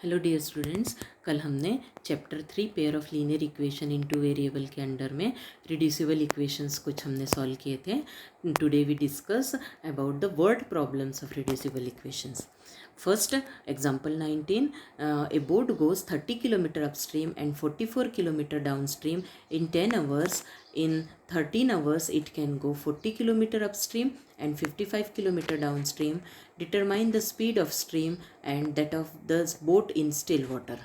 Hello dear students, कल हमने chapter 3 pair of linear equation in two variable के under में रिड्यूसिबल इक्वेशंस कुछ हमने सॉल्व किए थे. Today we discuss about the word problems of reducible equations. First, example 19, a boat goes 30 km upstream and 44 km downstream in 10 hours. In 13 hours, it can go 40 km upstream and 55 km downstream. Determine the speed of stream and that of the boat in still water.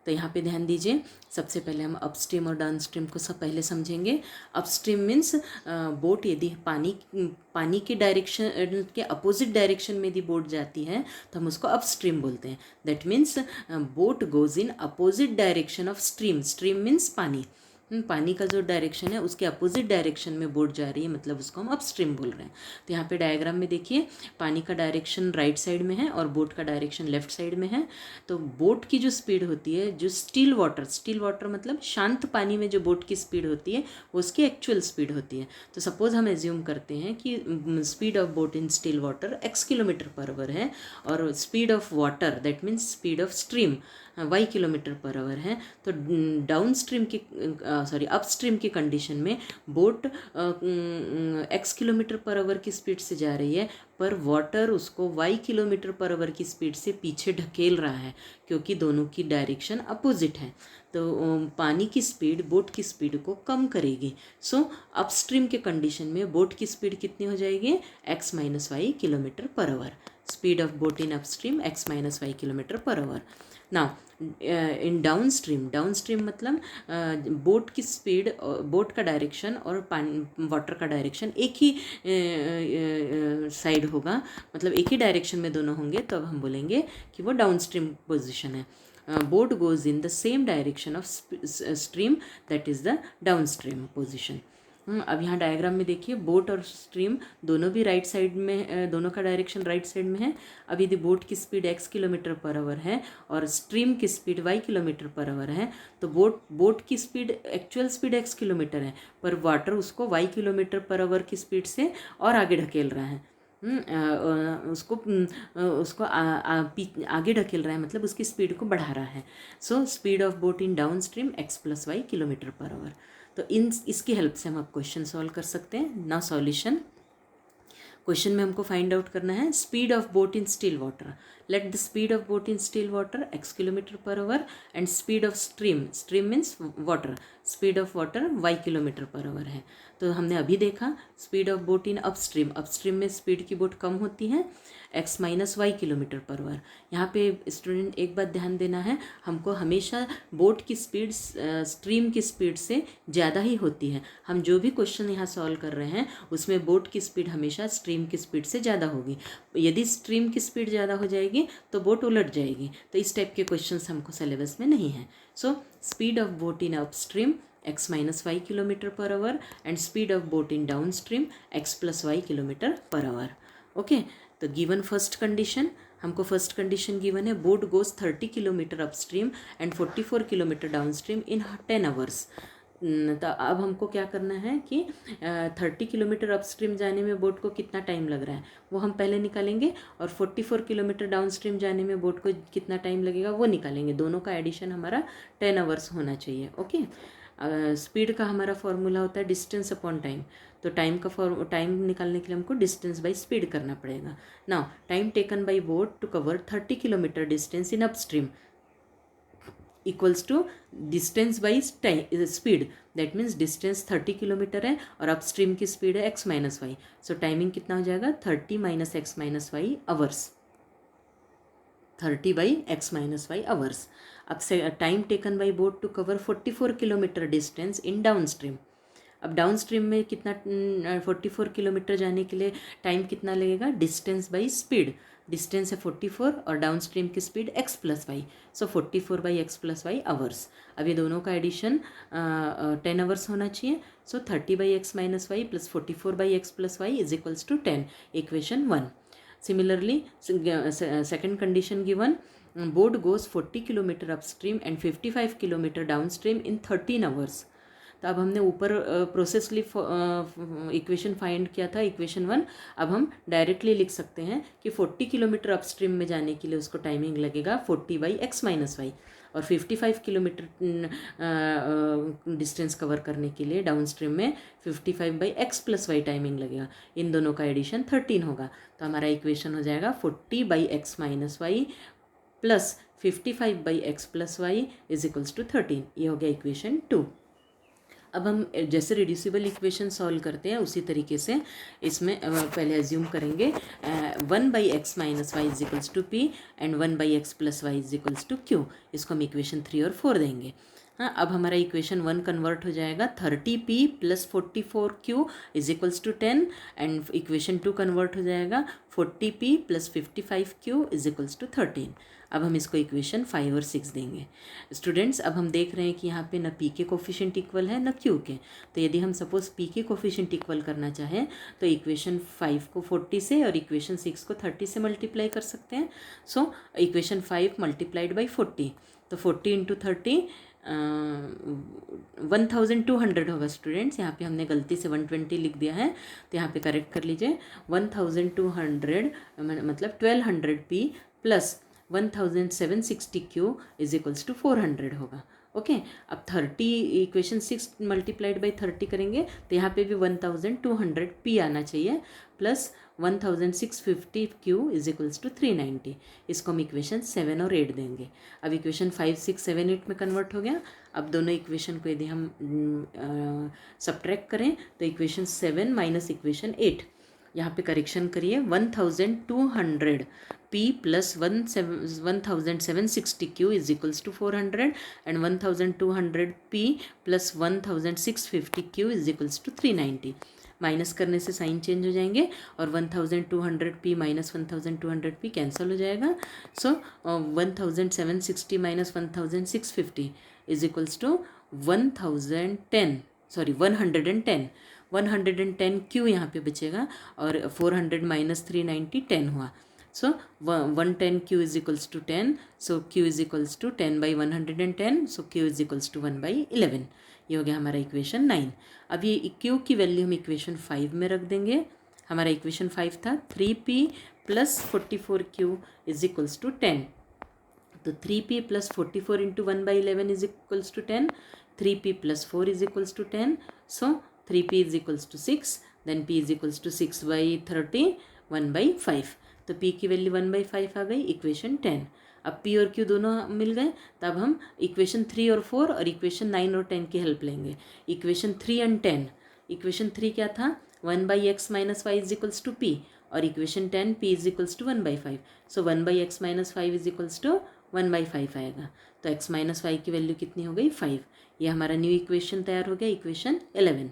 तो यहाँ पे ध्यान दीजिए. सबसे पहले हम upstream और downstream को सब पहले समझेंगे. अपस्ट्रीम मीन्स बोट यदि पानी के डायरेक्शन के अपोजिट डायरेक्शन में यदि बोट जाती है तो हम उसको अपस्ट्रीम बोलते हैं. That means boat goes in opposite direction of stream. Stream means पानी. पानी का जो डायरेक्शन है उसके अपोजिट डायरेक्शन में बोट जा रही है, मतलब उसको हम अपस्ट्रीम बोल रहे हैं. तो यहाँ पे डायग्राम में देखिए, पानी का डायरेक्शन राइट साइड में है और बोट का डायरेक्शन लेफ्ट साइड में है. तो बोट की जो स्पीड होती है, जो स्टिल वाटर मतलब शांत पानी में जो बोट की स्पीड होती है वो उसकी एक्चुअल स्पीड होती है. तो सपोज हम एज्यूम करते हैं कि speed of boat in still water x km/h है और speed of water that means speed of stream y km/h है. तो डाउन स्ट्रीम की अपस्ट्रीम की कंडीशन में बोट x km/h की स्पीड से जा रही है, पर वाटर उसको y km/h की स्पीड से पीछे ढकेल रहा है क्योंकि दोनों की डायरेक्शन अपोजिट है. तो पानी की स्पीड बोट की स्पीड को कम करेगी. सो अपस्ट्रीम के कंडीशन में बोट की स्पीड कितनी हो जाएगी? x - y km/h. Speed of boat in upstream x - y km/h. Now in downstream मतलब बोट की स्पीड, बोट का डायरेक्शन और पानी वाटर का डायरेक्शन एक ही साइड होगा, मतलब एक ही डायरेक्शन में दोनों होंगे, तो अब हम बोलेंगे कि वो डाउनस्ट्रीम पोजीशन है. Boat goes in the same direction of stream, that is the downstream position. अब यहाँ डायग्राम में देखिए, बोट और स्ट्रीम दोनों भी राइट साइड में, दोनों का डायरेक्शन राइट साइड में है. अब यदि बोट की स्पीड x km/h है और स्ट्रीम की स्पीड y km/h है, तो बोट की speed, actual speed x kilometre है, पर वाटर उसको y km/h की स्पीड से और आगे ढकेल रहा है. उसको आगे ढकेल रहा है, मतलब उसकी स्पीड को बढ़ा रहा है. So speed of boat in down stream x + y km/h. तो इसकी हेल्प से हम अब क्वेश्चन सॉल्व कर सकते हैं. ना सॉल्यूशन. क्वेश्चन में हमको फाइंड आउट करना है speed of boat in still water. Late the speed of boat in still water x km/h and speed of stream means water, speed of water y km/h है. तो हमने अभी देखा speed of boat in upstream में speed की boat कम होती है, x - y km/h. यहाँ पे स्टूडेंट एक बात ध्यान देना है, हमको हमेशा बोट की स्पीड स्ट्रीम की स्पीड से ज़्यादा ही होती है. हम जो भी क्वेश्चन यहाँ सॉल्व कर रहे हैं उसमें बोट की स्पीड हमेशा स्ट्रीम की स्पीड से ज़्यादा होगी. यदि स्ट्रीम की स्पीड ज़्यादा हो जाएगी तो बोट उलट जाएगी. तो इस टाइप के क्वेश्चंस हमको सिलेबस में नहीं है. So speed of boat in upstream x - y km/h and speed of boat in downstream x + y km/h. Okay. तो गिवन फर्स्ट कंडीशन, हमको फर्स्ट कंडीशन गिवन है boat goes 30 km upstream and 44 km downstream in 10 hours. तो अब हमको क्या करना है कि 30 km अपस्ट्रीम जाने में बोट को कितना टाइम लग रहा है वो हम पहले निकालेंगे, और 44 km डाउनस्ट्रीम जाने में बोट को कितना टाइम लगेगा वो निकालेंगे. दोनों का एडिशन हमारा 10 hours होना चाहिए. ओके. स्पीड का हमारा फॉर्मूला होता है डिस्टेंस अपॉन टाइम. तो टाइम निकालने के लिए हमको डिस्टेंस बाई स्पीड करना पड़ेगा. Now time taken by boat to cover 30 km distance in upstream equals to distance by speed. That means distance 30 km है और अपस्ट्रीम की स्पीड है x - y. सो टाइमिंग कितना हो जाएगा? 30 - x - y hours. 30/x - y hours. अब से time taken by boat to cover 44 km distance in down stream. अब डाउन स्ट्रीम में कितना 44 km जाने के लिए टाइम कितना लगेगा? Distance by speed. डिस्टेंस है 44 और डाउन स्ट्रीम की speed x + y. So 44/x + y hours. अब ये दोनों का एडिशन 10 hours होना चाहिए. So 30/x - y + 44/x + y is equals to 10. Equation 1. Similarly, second condition given, boat goes 40 km upstream and 55 km downstream in 13 hours. तो अब हमने ऊपर प्रोसेसली इक्वेशन फाइंड किया था, इक्वेशन 1। अब हम डायरेक्टली लिख सकते हैं कि 40 किलोमीटर अपस्ट्रीम में जाने के लिए उसको टाइमिंग लगेगा 40/x-y, और 55 किलोमीटर डिस्टेंस कवर करने के लिए डाउन स्ट्रीम में 55/x+y टाइमिंग लगेगा। इन दोनों का एडिशन 13 होगा। तो हमारा इक्वेशन हो जाएगा 40/x-y plus 55/x+y is equals to 13। ये हो गया इक्वेशन 2। अब हम जैसे रिड्यूसिबल इक्वेशन सॉल्व करते हैं उसी तरीके से इसमें पहले एज्यूम करेंगे 1/x-y is equals to p and 1/x+y is equals to q। इसको हम इक्वेशन 3 और 4 देंगे। हाँ, अब हमारा इक्वेशन 1 कन्वर्ट हो जाएगा 30p + 44q is equals to 10, and equation 2 convert हो जाएगा 40p + 55q is equals to 13। अब हम इसको इक्वेशन 5 और 6 देंगे। स्टूडेंट्स, अब हम देख रहे हैं कि यहाँ पे न p के कोफिशिएंट इक्वल है न q के। तो यदि हम सपोज p के कोफिशिएंट इक्वल करना चाहें तो इक्वेशन 5 को 40 से और इक्वेशन 6 को 30 से मल्टीप्लाई कर सकते हैं। सो इक्वेशन 5 मल्टीप्लाइड बाई 40, तो 40 इंटू 30 1200 होगा। स्टूडेंट्स, यहाँ पे हमने गलती से 120 लिख दिया है, तो यहाँ पे करेक्ट कर लीजिए। 1200 मतलब 1200p plus 1760q is equals to 400 होगा। ओके, अब 30 इक्वेशन 6 मल्टीप्लाइड बाई 30 करेंगे तो यहाँ पे भी 1200p आना चाहिए, plus 1650q is equals to 390। इसको हम इक्वेशन 7 और 8 देंगे। अब इक्वेशन 5, 6, 7, 8 में कन्वर्ट हो गया। अब दोनों इक्वेशन को यदि हम सब्ट्रैक्ट करें तो इक्वेशन 7 माइनस इक्वेशन 8, यहाँ पे करेक्शन करिए। 1200 p plus 1760 q is equals to 400 and 1200 p plus 1650 q is equals to 390। Minus करने से साइन चेंज हो जाएंगे और 1200 p माइनस 1200 p कैंसिल हो जाएगा। So 1760 minus 1650 is equals to 110 q यहाँ पे बचेगा, और 400 माइनस 390 10 हुआ। So 110 q is equals to 10, so q is equals to 10/110, so q is equals to 1/11। ये हो गया हमारा इक्वेशन 9। अब ये क्यू की वैल्यू हम इक्वेशन 5 में रख देंगे। हमारा इक्वेशन 5 था 3p plus 44q is equals to 10। तो 3p plus 44 into 1/11 is equals to 10, 3p plus 4 is equals to 10, so 3p is equals to 6, then p is equals to 6/30 1/5। तो p की value 1/5 आ गई, equation 10। अब p और q दोनों मिल गए, तब हम इक्वेशन 3 और 4 और इक्वेशन 9 और 10 की हेल्प लेंगे। इक्वेशन 3 एंड 10, इक्वेशन 3 क्या था 1/x-y is equals to p, और equation 10 p is equals to 1/5। So 1/x-5 is equals to 1/5 आएगा। तो x-y की वैल्यू कितनी हो गई 5। ये हमारा न्यू इक्वेशन तैयार हो गया, इक्वेशन 11।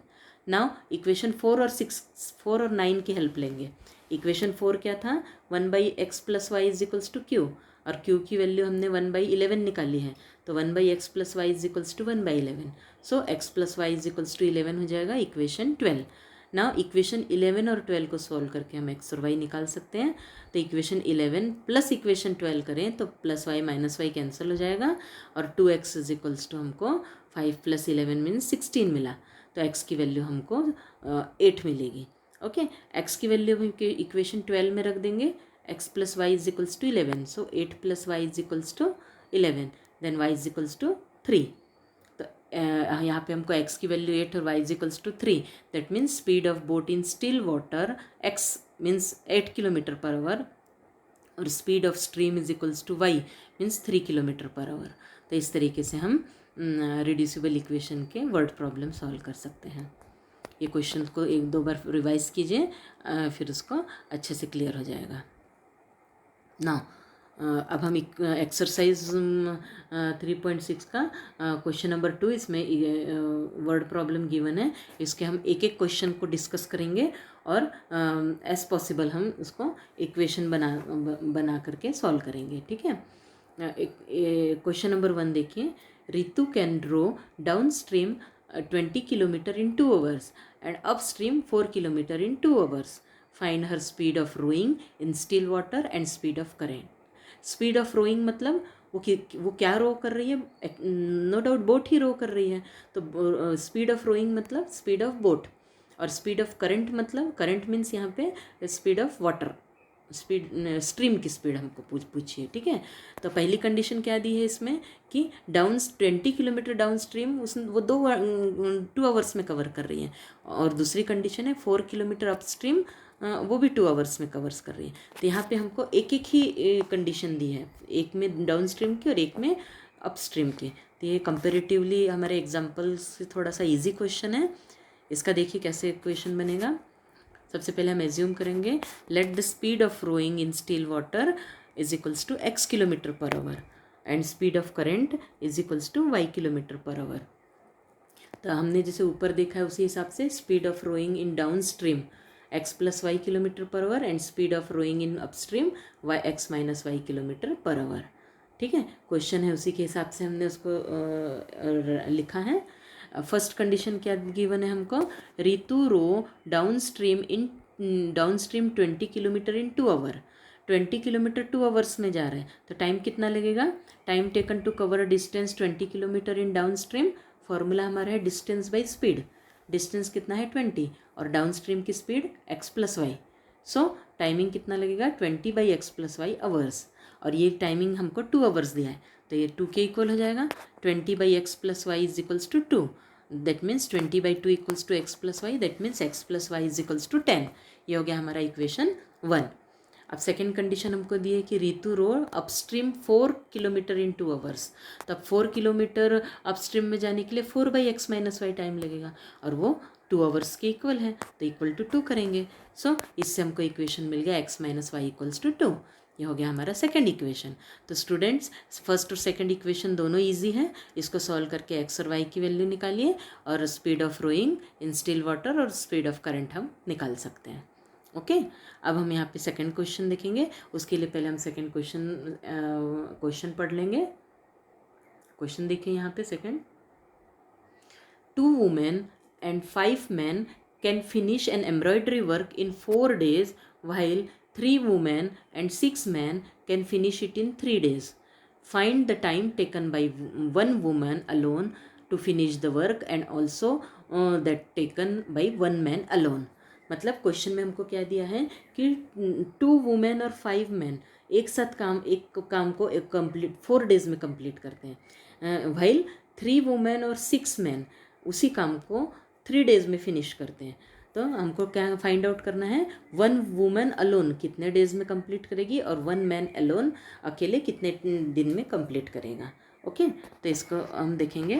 नाउ इक्वेशन 4 और 9 की हेल्प लेंगे। इक्वेशन 4 क्या था 1/x+y is equals to q, और q की वैल्यू हमने 1/11 निकाली है, तो 1/x+y is equals to 1/11। So x+y is equals to 11 हो जाएगा, इक्वेशन 12। नाउ इक्वेशन 11 और 12 को सॉल्व करके हम x और y निकाल सकते हैं। तो इक्वेशन 11 प्लस इक्वेशन 12 करें तो plus y minus y cancel हो जाएगा, और 2x इज इक्वल्स टू हमको 5 + 11 मीन्स 16 मिला। तो x की वैल्यू हमको 8 मिलेगी। ओके, x की वैल्यू हम इक्वेशन 12 में रख देंगे। x plus y is equals to 11, so 8 + y is equals to 11, then y is equals to 3। तो यहाँ पे हमको x की वैल्यू 8 और y is equals to 3। That means speed of boat in still water x means 8 km/h और speed of stream is equals to y means 3 km/h। तो इस तरीके से हम रिड्यूसिबल इक्वेशन के वर्ड प्रॉब्लम सॉल्व कर सकते हैं। ये क्वेश्चन को 1-2 बार रिवाइज कीजिए, फिर उसको अच्छे से क्लियर हो जाएगा। ना अब हम एक्सरसाइज 3.6 का क्वेश्चन नंबर 2, इसमें वर्ड प्रॉब्लम गिवन है। इसके हम एक एक क्वेश्चन को डिस्कस करेंगे और एज पॉसिबल हम उसको इक्वेशन बना करके सॉल्व करेंगे। ठीक है, क्वेश्चन नंबर 1 देखिए। Ritu can row down stream 20 km in 2 hours and upstream 4 km in 2 hours. Find her speed of rowing in still water and speed of current. Speed of rowing मतलब वो क्या row कर रही है, नो डाउट बोट ही row कर रही है। तो स्पीड ऑफ रोइंग मतलब स्पीड ऑफ बोट, और स्पीड ऑफ करंट मतलब करंट मीन्स यहाँ पे speed of water, speed stream की स्पीड हमको पूछिए, ठीक है। तो पहली कंडीशन क्या दी है इसमें कि 20 किलोमीटर डाउन स्ट्रीम वो 2 आवर्स में कवर कर रही है, और दूसरी कंडीशन है 4 किलोमीटर अप स्ट्रीम, वो भी 2 आवर्स में कवर्स कर रही है। तो यहाँ पे हमको एक एक ही कंडीशन दी है, एक में डाउन स्ट्रीम की और एक में अप स्ट्रीम की। तो ये कंपेरेटिवली हमारे एग्जाम्पल से थोड़ा सा ईजी क्वेश्चन है। इसका देखिए कैसे क्वेश्चन बनेगा। सबसे पहले हम एज्यूम करेंगे let the speed of rowing in still water is equals to x kilometre per hour and speed of current is equals to y kilometre per hour. तो हमने जैसे ऊपर देखा है उसी हिसाब से speed of rowing in down stream x plus y kilometre per hour and speed of rowing in upstream x minus y kilometre per hour. ठीक है, क्वेश्चन है उसी के हिसाब से हमने उसको लिखा है। फर्स्ट कंडीशन क्या गिवन है हमको, Ritu row down stream 20 kilometre in 2 hour. 20 kilometre 2 hours में जा रहे हैं, तो टाइम कितना लगेगा, time taken to cover a distance 20 kilometre in down stream, formula हमारा है डिस्टेंस बाई स्पीड। डिस्टेंस कितना है 20 और डाउन स्ट्रीम की speed x plus y. So timing कितना लगेगा 20 by x plus y hours, और ये टाइमिंग हमको 2 आवर्स दिया है, तो ये 2 के इक्वल हो जाएगा। 20 by x plus y is equals to 2, that means 20 by 2 equals to x plus y, that means x plus y is equals to 10। ये हो गया हमारा इक्वेशन 1। अब सेकेंड कंडीशन हमको दी है कि रितु रो अपस्ट्रीम 4 किलोमीटर इन 2 आवर्स। तो अब 4 किलोमीटर अपस्ट्रीम में जाने के लिए 4 by x minus y time लगेगा, और वो 2 आवर्स के इक्वल है, तो इक्वल टू 2 करेंगे। सो इससे हमको इक्वेशन मिल गया x minus y equals to 2। ये हो गया हमारा सेकंड इक्वेशन। तो स्टूडेंट्स फर्स्ट और सेकंड इक्वेशन दोनों इजी है, इसको सॉल्व करके x और y की वैल्यू निकालिए, और speed of rowing in still water और स्पीड ऑफ करंट हम निकाल सकते हैं। ओके, अब हम यहाँ पे सेकंड क्वेश्चन देखेंगे। उसके लिए पहले हम सेकंड क्वेश्चन पढ़ लेंगे। क्वेश्चन देखिए यहाँ पे second, 2 women and 5 men can finish an embroidery work in 4 days, while 3 women and 6 men can finish it in 3 days. Find the time taken by one woman alone to finish the work and also that taken by one man alone. मतलब question में हमको क्या दिया है कि 2 women और 5 man एक साथ एक काम को कंप्लीट 4 डेज में कंप्लीट करते हैं, while 3 वुमेन और 6 मैन उसी काम को 3 डेज में फिनिश करते हैं। तो हमको क्या फाइंड आउट करना है, 1 वुमन अलोन कितने डेज में कंप्लीट करेगी और 1 मैन अलोन अकेले कितने दिन में कंप्लीट करेगा। ओके, तो इसको हम देखेंगे।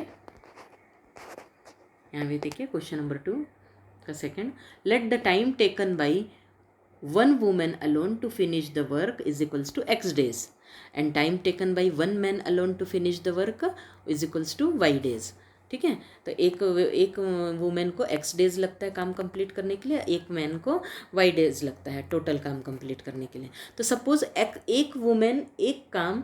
यहाँ भी देखिए क्वेश्चन नंबर 2 का second, let the time taken by 1 woman alone to finish the work is equals to x days and time taken by 1 man alone to finish the work is equals to y days. ठीक है, तो एक women को x days लगता है काम complete करने के लिए, एक मैन को y डेज लगता है टोटल काम कंप्लीट करने के लिए। तो सपोज एक वुमेन एक काम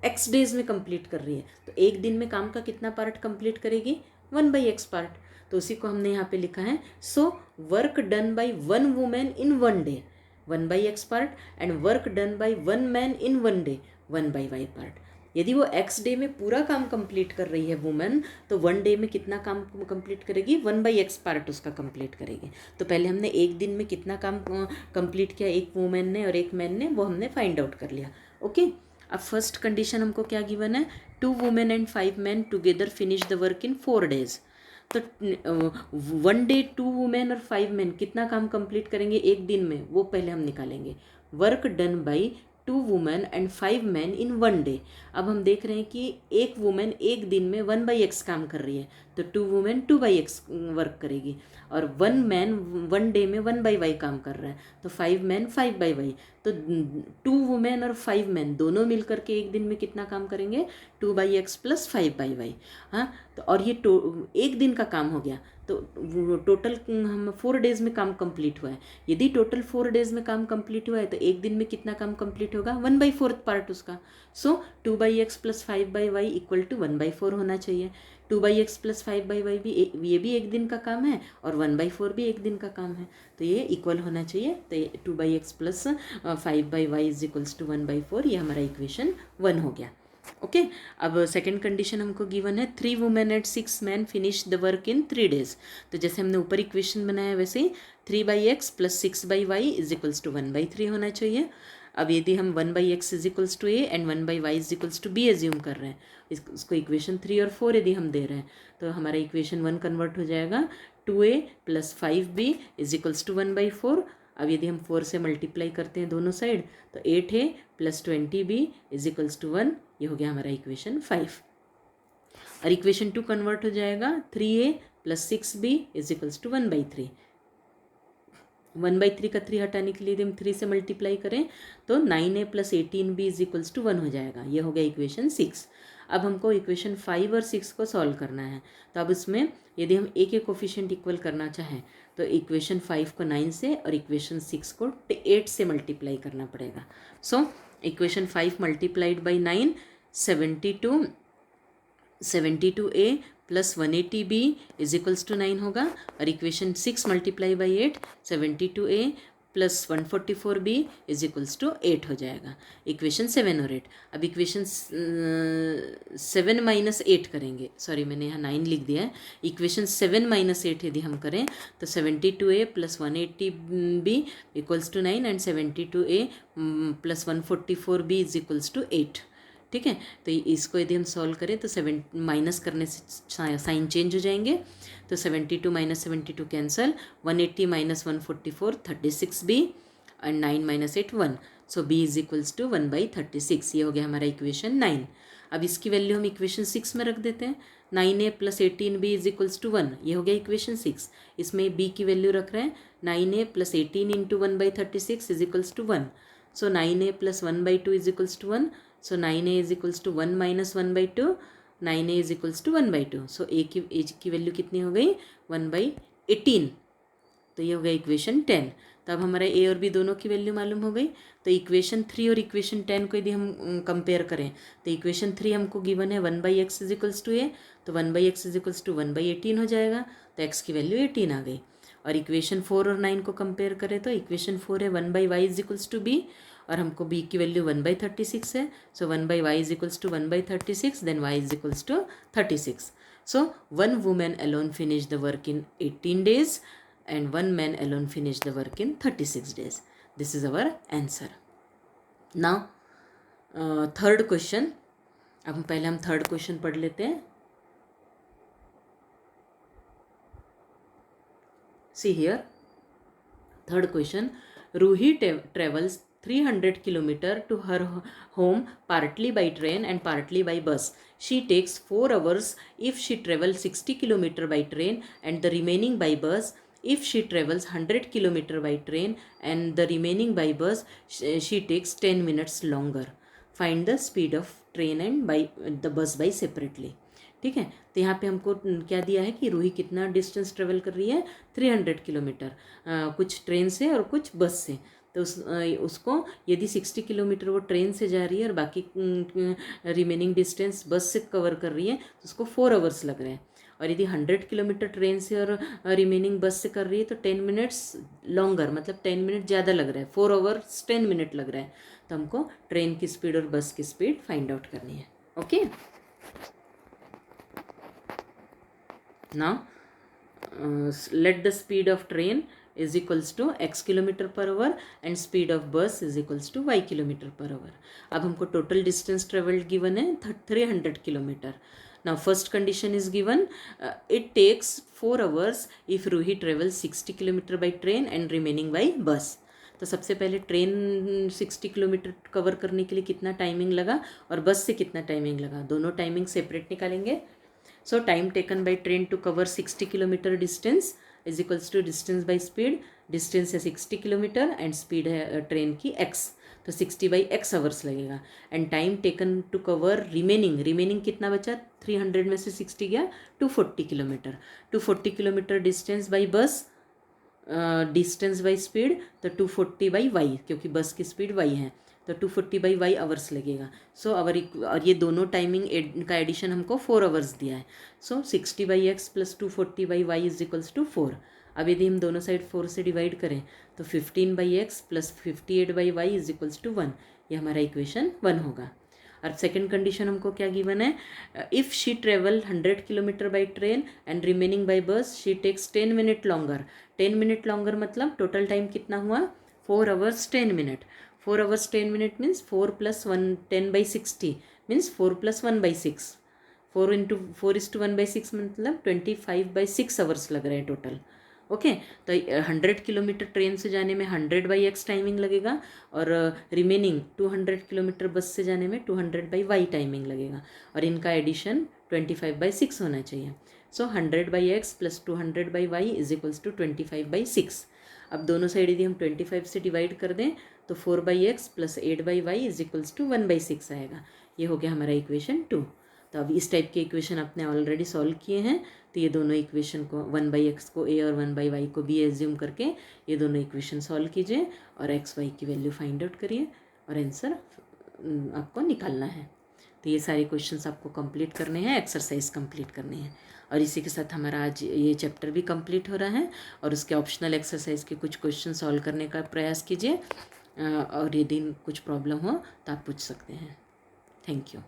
x डेज में कंप्लीट कर रही है, तो एक दिन में काम का कितना पार्ट कंप्लीट करेगी, 1/x पार्ट। तो उसी को हमने यहाँ पे लिखा है, so work done by 1 women in 1 day 1/x part and work done by 1 man in 1 day 1/y part. यदि वो x डे में पूरा काम कंप्लीट कर रही है वुमेन, तो 1 डे में कितना काम कंप्लीट करेगी, 1/x पार्ट उसका कंप्लीट करेगी। तो पहले हमने एक दिन में कितना काम कंप्लीट किया एक वुमेन ने और एक मैन ने, वो हमने फाइंड आउट कर लिया। ओके, अब फर्स्ट कंडीशन हमको क्या गिवन है, 2 women and 5 man together finish the work in 4 days. तो 1 डे 2 वुमेन और 5 मैन कितना काम कंप्लीट करेंगे एक दिन में, वो पहले हम निकालेंगे। Work done by 2 women and 5 man in 1 day. अब हम देख रहे हैं कि एक वुमेन एक दिन में 1/x काम कर रही है, तो 2 वुमेन 2/x वर्क करेगी, और 1 मैन 1 डे में 1/y काम कर रहा है, तो 5 मैन 5/y। तो 2 वुमेन और 5 मैन दोनों मिलकर के एक दिन में कितना काम करेंगे, 2/x प्लस 5/y। हाँ, तो और ये एक दिन का काम हो गया, तो टोटल हम 4 डेज में काम कंप्लीट हुआ है। यदि टोटल 4 डेज में काम कंप्लीट हुआ है, तो एक दिन में कितना काम कंप्लीट होगा, 1/4 पार्ट उसका। सो 2/x plus 5/y equal to 1/4 होना चाहिए। 2/x प्लस 5/y भी ये भी एक दिन का काम है, और 1/4 भी एक दिन का काम है, तो ये इक्वल होना चाहिए। तो 2/x plus 5/y is equals to 1/4, ये हमारा इक्वेशन 1 हो गया। ओके अब सेकंड कंडीशन हमको गिवन है 3 women and 6 man finish the work in 3 days। तो जैसे हमने ऊपर इक्वेशन बनाया वैसे ही 3/x plus 6/y is equals to 1/3 होना चाहिए। अब यदि हम 1/x is equals to a and 1/y is equals to b assume कर रहे हैं, इसको इक्वेशन 3 और 4 यदि हम दे रहे हैं तो हमारा इक्वेशन 1 कन्वर्ट हो जाएगा 2a plus 5b is equals to 1/4। अब यदि हम 4 से मल्टीप्लाई करते हैं दोनों साइड तो 8a plus 20b is equals to 1, ये हो गया हमारा इक्वेशन 5। और इक्वेशन 2 कन्वर्ट हो जाएगा 3a plus 6b is equals to 1/3। 1/3 का 3 हटाने के लिए यदि हम 3 से मल्टीप्लाई करें तो 9a plus 18b is equals to 1 हो जाएगा, ये हो गया इक्वेशन 6। अब हमको इक्वेशन 5 और 6 को सॉल्व करना है। तो अब इसमें यदि हम a के कोफिशिएंट इक्वल करना चाहें तो इक्वेशन 5 को 9 से और इक्वेशन 6 को 8 से मल्टीप्लाई करना पड़ेगा। So equation 5 multiplied by 9 72a plus 180b is equals to 9 होगा। और equation 6 multiply by 8 72a plus 144b is equals to 8 हो जाएगा। इक्वेशन 7 और 8। अब इक्वेशन 7 माइनस 8 करेंगे, सॉरी मैंने यहाँ 9 लिख दिया है। इक्वेशन 7 माइनस 8 यदि हम करें तो 72a plus 180b equals to 9 and 72a plus 144b is equals to 8। ठीक है, तो इसको यदि हम सॉल्व करें तो 7 माइनस करने से साइन चेंज हो जाएंगे। तो 72 minus 72 cancel, 180 minus 144 36b and 9 minus 8 1। So b is equals to 1/36। ये हो गया हमारा इक्वेशन 9। अब इसकी वैल्यू हम इक्वेशन 6 में रख देते हैं। 9a plus 18b is equals to 1, ये हो गया इक्वेशन 6। इसमें b की वैल्यू रख रहे हैं 9a प्लस 18 into 1/36 is equals to 1। So 9a plus 1/2 is equals to 1। So 9a is equals to 1 minus 1/2, 9a is equals to 1/2। So a की वैल्यू कितनी हो गई 1/18। तो ये हो गया इक्वेशन 10। तो अब हमारा a और b दोनों की वैल्यू मालूम हो गई। तो इक्वेशन 3 और इक्वेशन 10 को यदि हम कंपेयर करें तो इक्वेशन 3 हमको गिवन है 1/x is equals to a, तो 1/x इज इक्वल्स टू 1/18 हो जाएगा। तो x की वैल्यू 18 आ गई। और इक्वेशन 4 और 9 को कंपेयर करें तो इक्वेशन 4 है 1/y is equals to b और हमको b की वैल्यू 1/36 है। So 1/y is equals to 1/36, then y is equals to 36। So 1 women alone finish the work in 18 days and 1 man alone finished the work in 36 days. This is our answer. Now third question. अब पहले हम third question पढ़ लेते हैं। See here, third question. Ruhi travels 300 km to her home partly by train and partly by bus. She takes 4 hours if she travels 60 km by train and the remaining by bus. If she travels 100 km by train and the remaining by bus, she takes 10 minutes longer. Find the speed of train and by the bus by separately. ठीक है, तो यहाँ पे हमको क्या दिया है कि रूही कितना डिस्टेंस ट्रेवल कर रही है 300 किलोमीटर, कुछ ट्रेन से और कुछ बस से। तो उसको यदि 60 किलोमीटर वो ट्रेन से जा रही है और बाकी रिमेनिंग डिस्टेंस बस से कवर कर रही है तो उसको 4 आवर्स लग रहे हैं। और यदि 100 किलोमीटर ट्रेन से और रिमेनिंग बस से कर रही है तो 10 मिनट्स लॉन्गर, मतलब 10 मिनट ज़्यादा लग रहा है, 4 आवर्स 10 मिनट लग रहा है। तो हमको ट्रेन की स्पीड और बस की स्पीड फाइंड आउट करनी है। Okay, now let the speed of train is equals to x kilometer per hour and speed of bus is equals to y kilometer per hour. अब हमको total distance traveled given है 300 kilometer. Now first condition is given, it takes 4 hours if Ruhi travels 60 kilometer by train and remaining by bus. तो सबसे पहले train 60 kilometre cover करने के लिए कितना टाइमिंग लगा और बस से कितना टाइमिंग लगा, दोनों टाइमिंग सेपरेट निकालेंगे। So time taken by train to cover 60 kilometer distance is equals to distance by speed. Distance है 60 किलोमीटर एंड स्पीड है ट्रेन की x, तो 60 by x आवर्स लगेगा। And time taken to cover remaining कितना बचा, 300 में से 60 गया 240 kilometre. 240 kilometre distance by bus, distance by speed, तो 240 by y, क्योंकि बस की स्पीड y है तो 240 by y आवर्स लगेगा। सो और ये दोनों टाइमिंग का एडिशन हमको 4 आवर्स दिया है। So 60 by x plus 240 by y is equals to 4। अब यदि हम दोनों साइड 4 से डिवाइड करें तो 15 by x plus 58 by y is equals to 1, ये हमारा इक्वेशन 1 होगा। और सेकंड कंडीशन हमको क्या गिवन है, if she travel 100 kilometre by train and remaining by bus she takes 10 minute longer. 10 minute longer मतलब टोटल टाइम कितना हुआ, 4 hours 10 minute। 4 hours 10 minute means 4 + 1 10/60 means 4 + 1/6। 4 × 4:1/6 मतलब 25/6 आवर्स लग रहे हैं टोटल। ओके तो 100 किलोमीटर ट्रेन से जाने में 100/x टाइमिंग लगेगा और रिमेनिंग 200 किलोमीटर बस से जाने में 200/y टाइमिंग लगेगा और इनका एडिशन 25/6 होना चाहिए। सो 100/x + 200/y = 25/6। अब दोनों साइड यदि हम 25 से डिवाइड कर दें तो 4/x + 8/y = 1/6 आएगा। ये हो गया हमारा इक्वेशन 2। तो अब इस टाइप के इक्वेशन आपने ऑलरेडी सॉल्व किए हैं, तो ये दोनों इक्वेशन को 1/x को a और 1/y को b एज्यूम करके ये दोनों इक्वेशन सॉल्व कीजिए और x y की वैल्यू फाइंड आउट करिए और आंसर आपको निकालना है। तो ये सारे क्वेश्चंस आपको कंप्लीट करने हैं, एक्सरसाइज कंप्लीट करनी है और इसी के साथ हमारा आज ये चैप्टर भी कंप्लीट हो रहा है और उसके ऑप्शनल एक्सरसाइज के कुछ क्वेश्चन सॉल्व करने का प्रयास कीजिए और यदि कुछ प्रॉब्लम हो तो आप पूछ सकते हैं। Thank you.